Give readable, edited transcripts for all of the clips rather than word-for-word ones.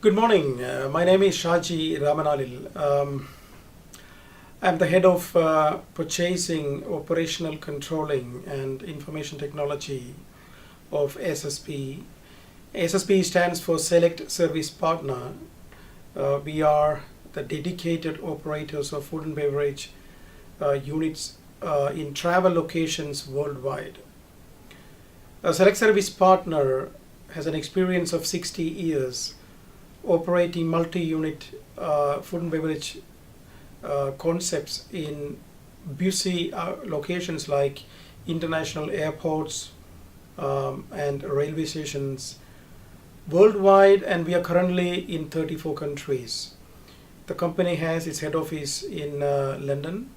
Good morning. My name is Shaji Ramanalil. I'm the head of purchasing, operational controlling, and information technology of SSP. SSP stands for Select Service Partner. We are the dedicated operators of food and beverage units in travel locations worldwide. A Select Service Partner has an experience of 60 years operating multi-unit food and beverage concepts in busy locations like international airports and railway stations worldwide, and we are currently in 34 countries. The company has its head office in London.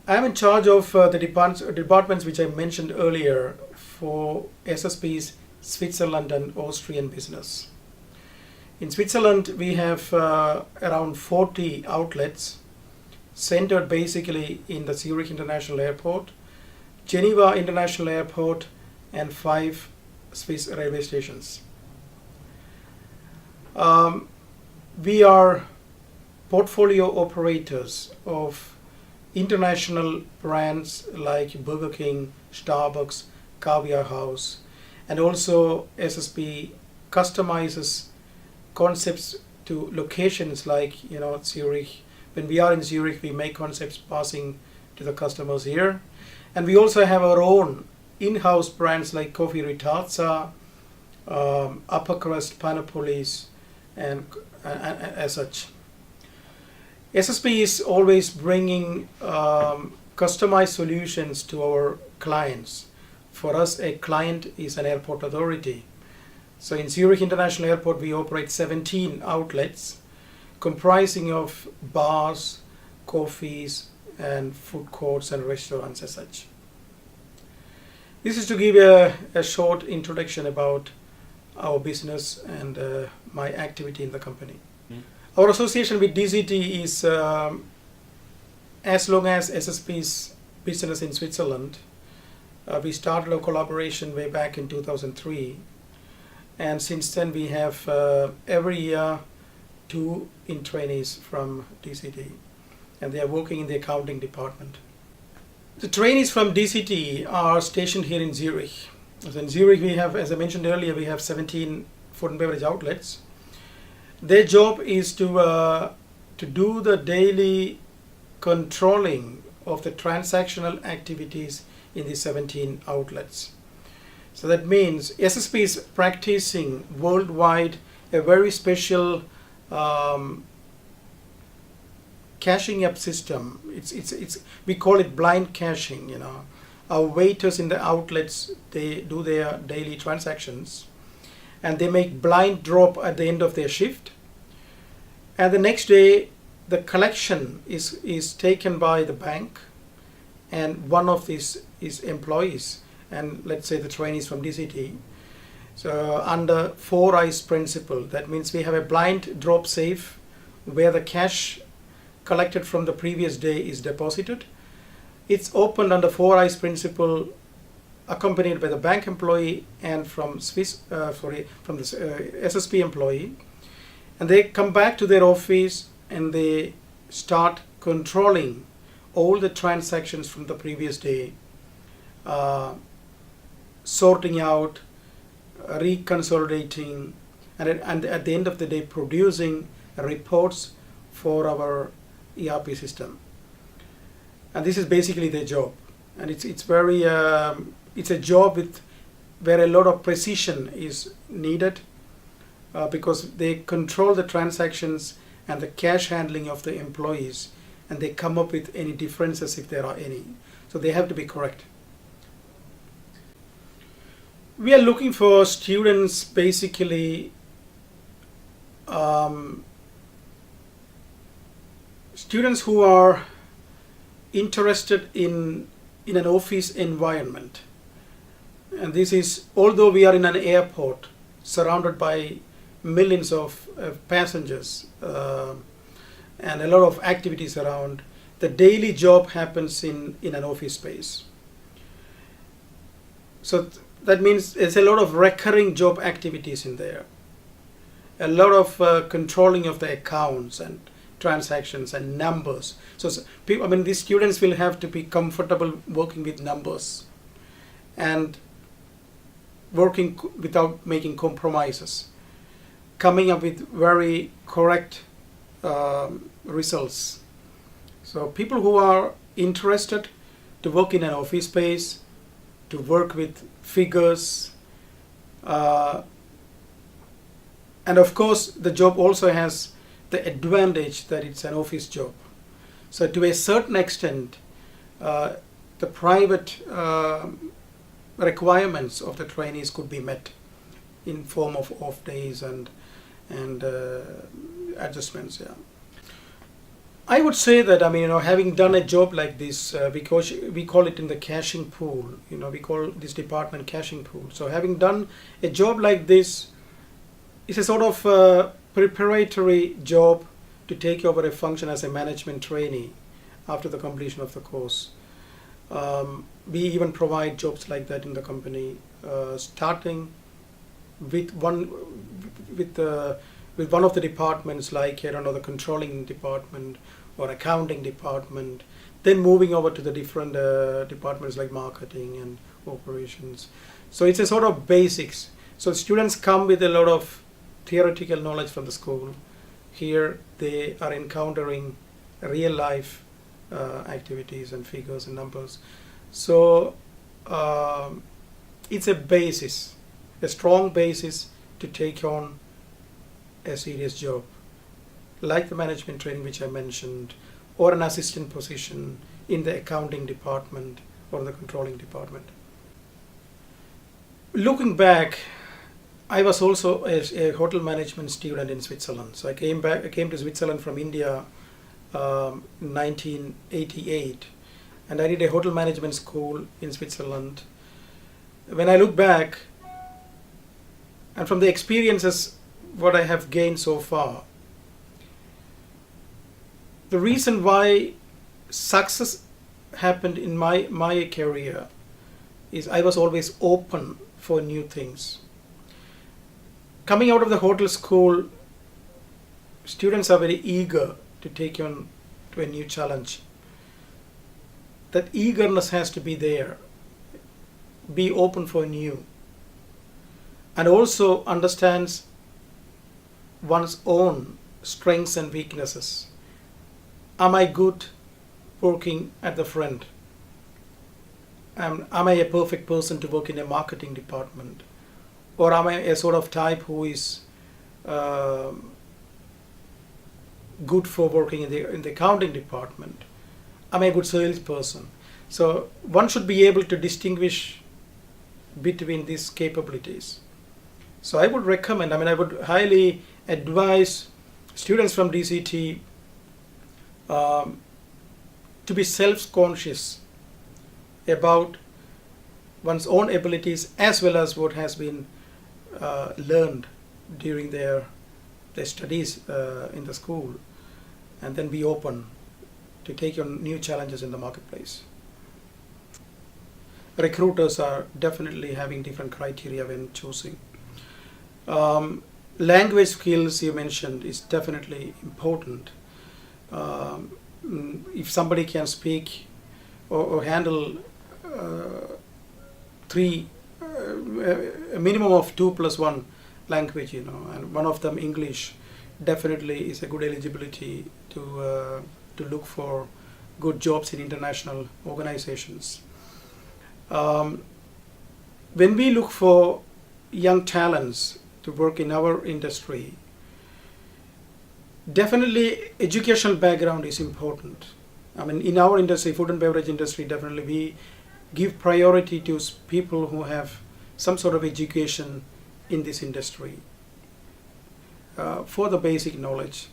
I am in charge of the departments which I mentioned earlier for SSP's Switzerland and Austrian business. In Switzerland, we have around 40 outlets centered basically in the Zurich International Airport, Geneva International Airport, and 5 Swiss railway stations. We are portfolio operators of international brands like Burger King, Starbucks, Caviar House, and also SSP customizes concepts to locations like Zurich. When we are in Zurich, we make concepts passing to the customers here, and we also have our own in-house brands like Coffee Ritazza, Upper Crust, Panapolis, and as such. SSP is always bringing customized solutions to our clients. For us, a client is an airport authority. So in Zurich International Airport, we operate 17 outlets comprising of bars, coffees, and food courts and restaurants as such. This is to give a short introduction about our business and my activity in the company. Our association with DCT is as long as SSP's business in Switzerland. We started a collaboration way back in 2003. And since then, we have every year 2 trainees from DCT, and they are working in the accounting department. The trainees from DCT are stationed here in Zurich. So in Zurich, we have, as I mentioned earlier, we have 17 food and beverage outlets. Their job is to do the daily controlling of the transactional activities in the 17 outlets. So that means SSP is practicing worldwide a very special cashing up system. We call it blind cashing. Our waiters in the outlets, they do their daily transactions, and they make blind drop at the end of their shift. And the next day, the collection is taken by the bank, and one of these is employees, and let's say the trainees from DCT. So under 4 eyes principle, that means we have a blind drop safe where the cash collected from the previous day is deposited. It's opened under 4 eyes principle, accompanied by the bank employee and from the SSP employee, and they come back to their office and they start controlling all the transactions from the previous day, sorting out, reconsolidating, and at the end of the day producing reports for our ERP system. And this is basically their job, and it's a job where a lot of precision is needed because they control the transactions and the cash handling of the employees, and they come up with any differences if there are any. So they have to be correct. We are looking for students basically students who are interested in an office environment. And this is, although we are in an airport surrounded by millions of passengers and a lot of activities around, the daily job happens in an office space. So that means there's a lot of recurring job activities in there. a lot of controlling of the accounts and transactions and numbers. So people, I mean, these students will have to be comfortable working with numbers and working without making compromises, coming up with very correct results. So people who are interested to work in an office space, to work with figures, and of course the job also has the advantage that it's an office job. So to a certain extent, the private requirements of the trainees could be met in form of off days and adjustments. Yeah, I would say that, I mean, having done a job like this, because we call it in the caching pool. We call this department caching pool. So having done a job like this, it's a sort of preparatory job to take over a function as a management trainee after the completion of the course. We even provide jobs like that in the company, starting with one of the departments, like the controlling department or accounting department, then moving over to the different departments like marketing and operations. So it's a sort of basics. So students come with a lot of theoretical knowledge from the school. Here they are encountering real life activities and figures and numbers. So it's a basis, a strong basis to take on a serious job, like the management training which I mentioned, or an assistant position in the accounting department or the controlling department. Looking back, I was also a hotel management student in Switzerland. So I came to Switzerland from India in 1988, and I did a hotel management school in Switzerland. When I look back, and from the experiences what I have gained so far, the reason why success happened in my career is I was always open for new things. Coming out of the hotel school, students are very eager to take on to a new challenge. That eagerness has to be there. Be open for new. And also understands one's own strengths and weaknesses. Am I good working at the front? Am I a perfect person to work in a marketing department? Or am I a sort of type who is good for working in the accounting department? Am I a good salesperson? So one should be able to distinguish between these capabilities. So I would recommend, I would highly advise students from DCT to be self-conscious about one's own abilities as well as what has been learned during their studies in the school, and then be open to take on new challenges in the marketplace. Recruiters are definitely having different criteria when choosing. Language skills you mentioned is definitely important. If somebody can speak or handle a minimum of 2+1 language, and one of them English, definitely is a good eligibility to look for good jobs in international organizations. When we look for young talents to work in our industry, definitely educational background is important. In our industry, food and beverage industry, definitely we give priority to people who have some sort of education in this industry for the basic knowledge.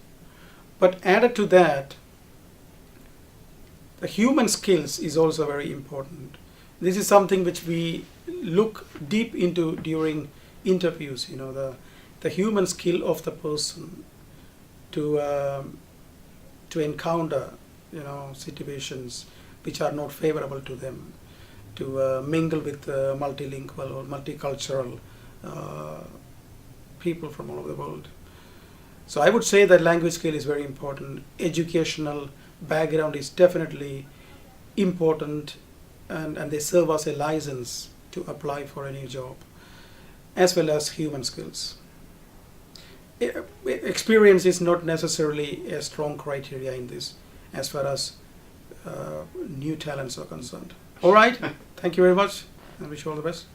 But added to that, the human skills is also very important. This is something which we look deep into during interviews, the human skill of the person to encounter, situations which are not favorable to them, to mingle with multilingual or multicultural people from all over the world. So I would say that language skill is very important. Educational background is definitely important, and they serve as a license to apply for any job, as well as human skills. Experience is not necessarily a strong criteria in this as far as new talents are concerned. All right, thank you very much, and wish you all the best.